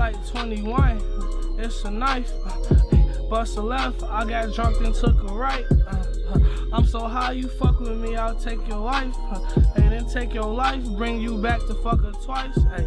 like 21, it's a knife. Bust a left, I got drunk and took a right. I'm so high, you fuck with me, I'll take your life. And then take your life, bring you back to fuck her twice. Hey,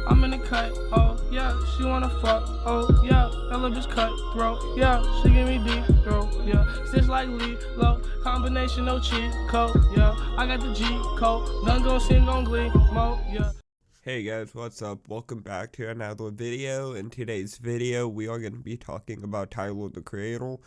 I'm in the cut, oh yeah, she wanna fuck, oh yeah, that little bitch cutthroat, yeah, she give me deep throat, yeah, stitch like low, combination no cheat code, yeah, I got the G code, none gon' sing on glee mode, yeah. Hey guys, what's up? Welcome back to another video. In today's video, we are going to be talking about Tyler the Creator.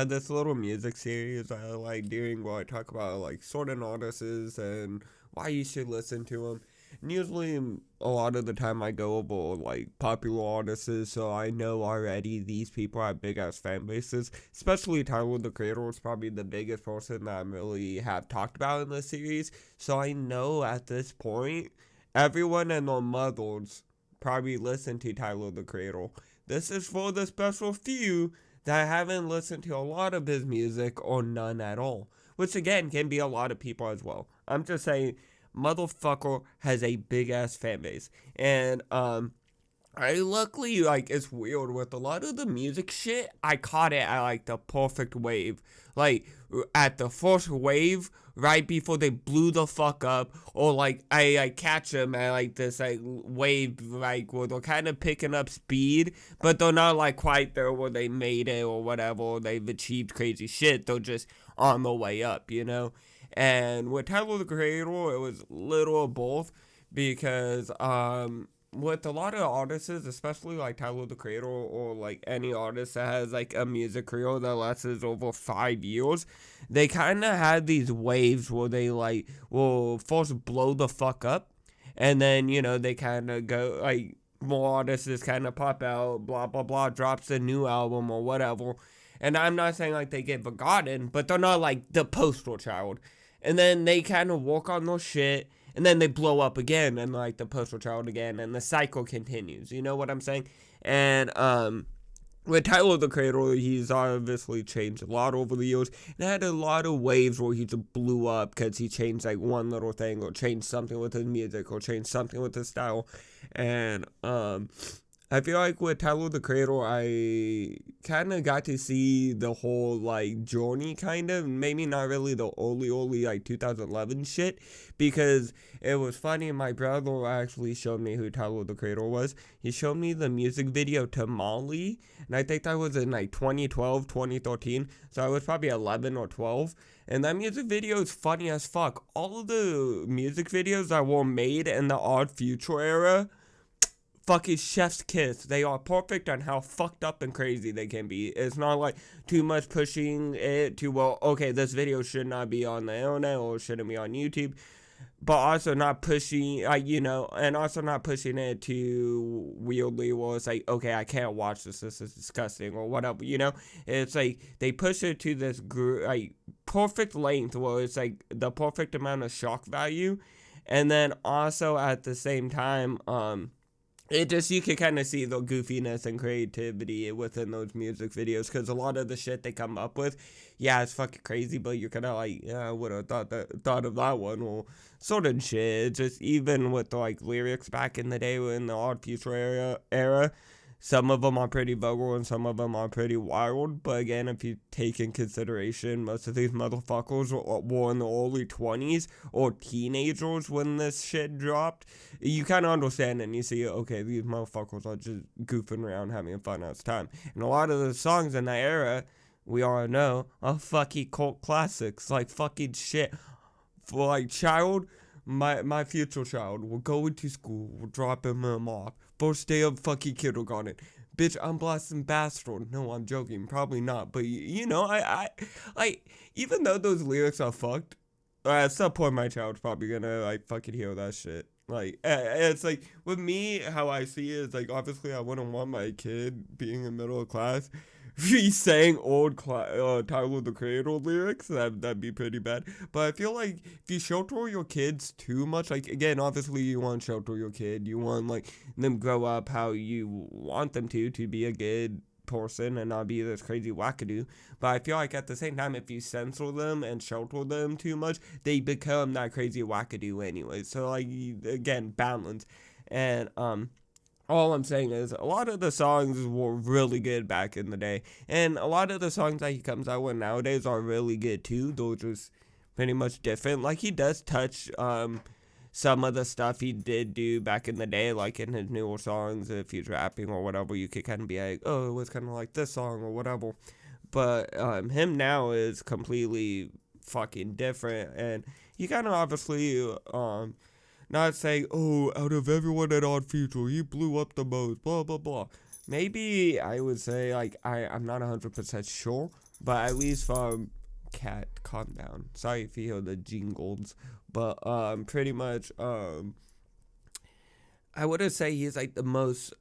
This little music series I like doing where I talk about like certain artists and why you should listen to them. And usually, a lot of the time I go over like popular artists, so I know already these people have big ass fan bases. Especially Tyler the Creator is probably the biggest person that I really have talked about in this series. So I know at this point, everyone and their mothers probably listen to Tyler the Creator. This is for the special few that haven't listened to a lot of his music or none at all. Which again can be a lot of people as well. I'm just saying, motherfucker has a big ass fan base. And I luckily, like, it's weird with a lot of the music shit, I caught it at like the perfect wave. Like, at the first wave, right before they blew the fuck up, or like, I catch them at like this like wave, like, where they're kind of picking up speed, but they're not like quite there where they made it or whatever, or they've achieved crazy shit, they're just on the way up, you know? And with Tyler the Creator, it was little of both, because, with a lot of artists, especially like Tyler the Creator or like any artist that has like a music career that lasts over 5 years, they kind of had these waves where they like will first blow the fuck up, and then, you know, they kind of go like, more artists just kind of pop out, blah blah blah, drops a new album or whatever. And I'm not saying like they get forgotten, but they're not like the poster child. And then they kind of work on their shit, and then they blow up again, and like the poster child again, and the cycle continues. You know what I'm saying? And with Tyler the Creator, he's obviously changed a lot over the years, and had a lot of waves where he just blew up because he changed like one little thing, or changed something with his music, or changed something with his style. And I feel like with Tyler the Creator, I kind of got to see the whole, like, journey, kind of. Maybe not really the early, like, 2011 shit. Because it was funny, my brother actually showed me who Tyler the Creator was. He showed me the music video to Molly. And I think that was in, like, 2012, 2013. So I was probably 11 or 12. And that music video is funny as fuck. All of the music videos that were made in the Odd Future era, fucking chef's kiss. They are perfect on how fucked up and crazy they can be. It's not like too much pushing it to, well, okay, this video should not be on the internet or shouldn't be on YouTube, but also not pushing, you know, and also not pushing it too weirdly where it's like, okay, I can't watch this is disgusting or whatever, you know. It's like they push it to this like perfect length where it's like the perfect amount of shock value, and then also at the same time, it just, you can kind of see the goofiness and creativity within those music videos, because a lot of the shit they come up with, yeah, it's fucking crazy, but you're kind of like, yeah, I would have thought of that one, or certain shit. Just even with the, like, lyrics back in the day in the Odd Future era, some of them are pretty vulgar and some of them are pretty wild, but again, if you take in consideration, most of these motherfuckers were in the early 20s or teenagers when this shit dropped, you kind of understand and you see, okay, these motherfuckers are just goofing around, having a fun ass time. And a lot of the songs in that era, we all know, are fucking cult classics, like fucking shit. For like child, my future child, we're going to school, we're dropping him off. First day of fucking kindergarten. Bitch, I'm blasting Bastard. No, I'm joking. Probably not. But, you know, I like, even though those lyrics are fucked, at some point my child's probably gonna, like, fucking hear that shit. Like, it's like, with me, how I see it is, like, obviously I wouldn't want my kid being in middle class he sang old Tyler the Creator lyrics, that'd be pretty bad. But I feel like if you shelter your kids too much, like, again, obviously you want to shelter your kid, you want, like, them grow up how you want them to be a good person and not be this crazy wackadoo. But I feel like at the same time, if you censor them and shelter them too much, they become that crazy wackadoo anyway. So, like, again, balance. And all I'm saying is a lot of the songs were really good back in the day, and a lot of the songs that he comes out with nowadays are really good too. They're just pretty much different. Like, he does touch some of the stuff he did do back in the day, like in his newer songs. If he's rapping or whatever, you could kind of be like, oh, it was kind of like this song or whatever. But him now is completely fucking different, and he kind of obviously not saying, oh, out of everyone at Odd Future, he blew up the most, blah blah blah. Maybe I would say, like, I'm not 100% sure, but at least from Cat, calm down. Sorry if you hear the jingles, but pretty much I wouldn't say he's like the most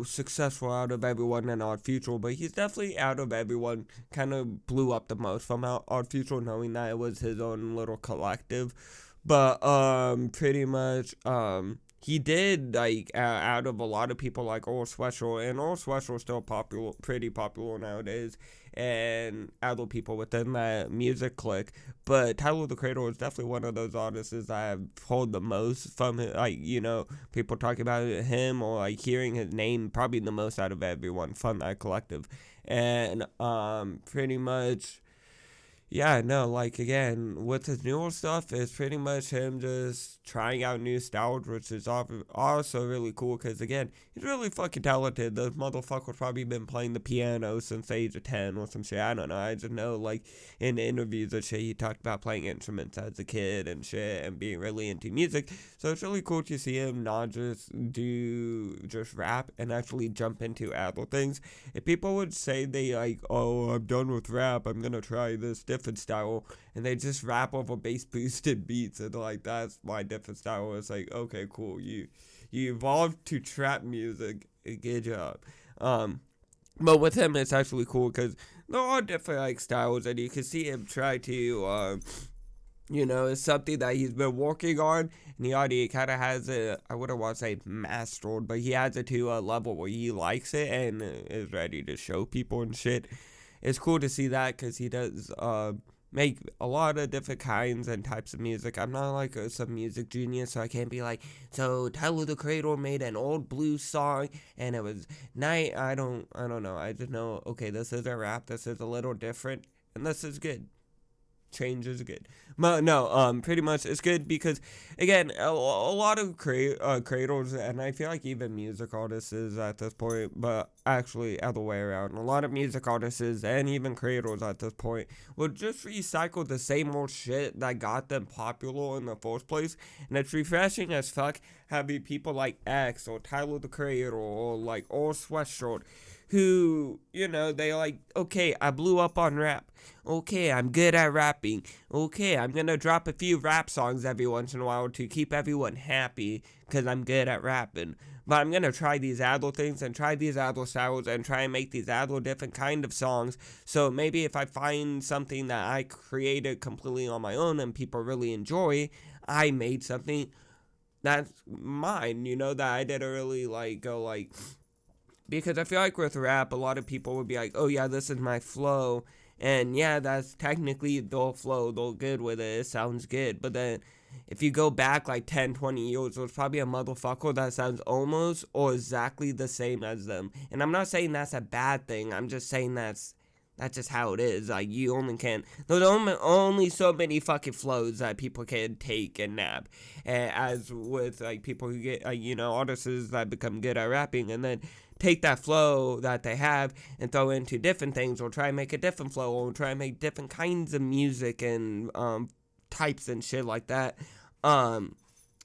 successful out of everyone in Odd Future, but he's definitely out of everyone kind of blew up the most from Odd Future, knowing that it was his own little collective. But pretty much he did, like, out of a lot of people like Earl Sweatshirt, and Earl Sweatshirt is still pretty popular nowadays, and other people within that music clique. But Tyler the Creator is definitely one of those artists that I've heard the most from, like, you know, people talking about him or like hearing his name probably the most out of everyone from that collective. And pretty much, yeah, no, like, again, with his newer stuff, it's pretty much him just trying out new styles, which is also really cool, because, again, he's really fucking talented. Those motherfuckers probably been playing the piano since the age of 10 or some shit. I don't know. I just know, like, in interviews and shit, he talked about playing instruments as a kid and shit and being really into music. So it's really cool to see him not just rap and actually jump into other things. If people would say they, like, oh, I'm done with rap, I'm gonna try this different style, and they just rap over bass boosted beats, and like, that's my different style. It's like, okay, cool, you evolved to trap music, good job. But with him, it's actually cool because there are different, like, styles, and you can see him try to you know, it's something that he's been working on, and he already kind of has it, I wouldn't want to say mastered, but he has it to a level where he likes it and is ready to show people and shit. It's cool to see that, because he does make a lot of different kinds and types of music. I'm not like some music genius, so I can't be like, so Tyler the Creator made an old blues song and it was night. I don't know. I just know, okay, this is a rap, this is a little different, and this is good. Change is good. But no, pretty much it's good because, again, a lot of creators, and I feel like even music artists is at this point, but actually other way around, a lot of music artists and even creators at this point will just recycle the same old shit that got them popular in the first place. And it's refreshing as fuck having people like X or Tyler the Creator or like Earl Sweatshirt, who, you know, they like, okay, I blew up on rap. Okay, I'm good at rapping. Okay, I'm gonna drop a few rap songs every once in a while to keep everyone happy because I'm good at rapping. But I'm gonna try these other things and try these other styles and try and make these other different kind of songs. So maybe if I find something that I created completely on my own and people really enjoy, I made something that's mine, you know, that I didn't really like go like, because I feel like with rap, a lot of people would be like, oh yeah, this is my flow. And yeah, that's technically their flow. They're good with it. It sounds good. But then if you go back like 10, 20 years, there's probably a motherfucker that sounds almost or exactly the same as them. And I'm not saying that's a bad thing. I'm just saying that's just how it is. Like, you only can, there's only so many fucking flows that people can take and nab. As with, like, people who get, you know, artists that become good at rapping and then take that flow that they have and throw into different things, or try and make a different flow, or try and make different kinds of music and types and shit like that.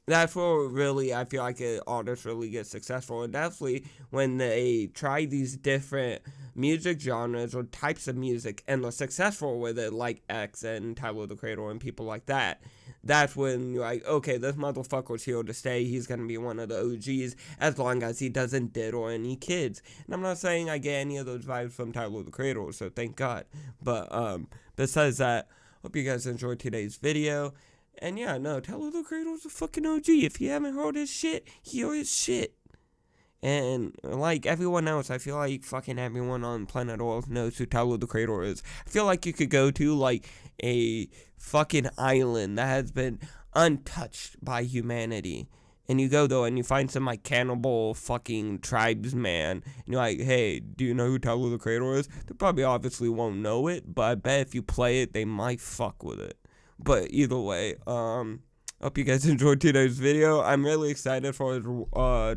That's where really I feel like an artist really gets successful. And definitely when they try these different music genres or types of music and they're successful with it, like X and Tyler the Creator and people like that, that's when you're like, okay, this motherfucker's here to stay. He's going to be one of the OGs as long as he doesn't diddle any kids. And I'm not saying I get any of those vibes from Tyler the Creator, so thank God. But besides that, hope you guys enjoyed today's video. And yeah, no, Tyler the Creator's a fucking OG. If you haven't heard his shit, hear his shit. And like everyone else, I feel like fucking everyone on planet Earth knows who Tyler the Creator is. I feel like you could go to like a fucking island that has been untouched by humanity, and you go though and you find some like cannibal fucking tribesman, and you're like, hey, do you know who Tyler the Creator is? They probably obviously won't know it, but I bet if you play it, they might fuck with it. But either way, hope you guys enjoyed today's video. I'm really excited for his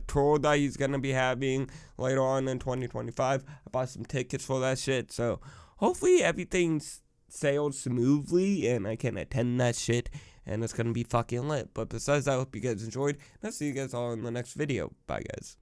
tour that he's gonna be having later on in 2025. I bought some tickets for that shit, so hopefully everything's sailed smoothly and I can attend that shit and it's gonna be fucking lit. But besides that, I hope you guys enjoyed, and I'll see you guys all in the next video. Bye guys.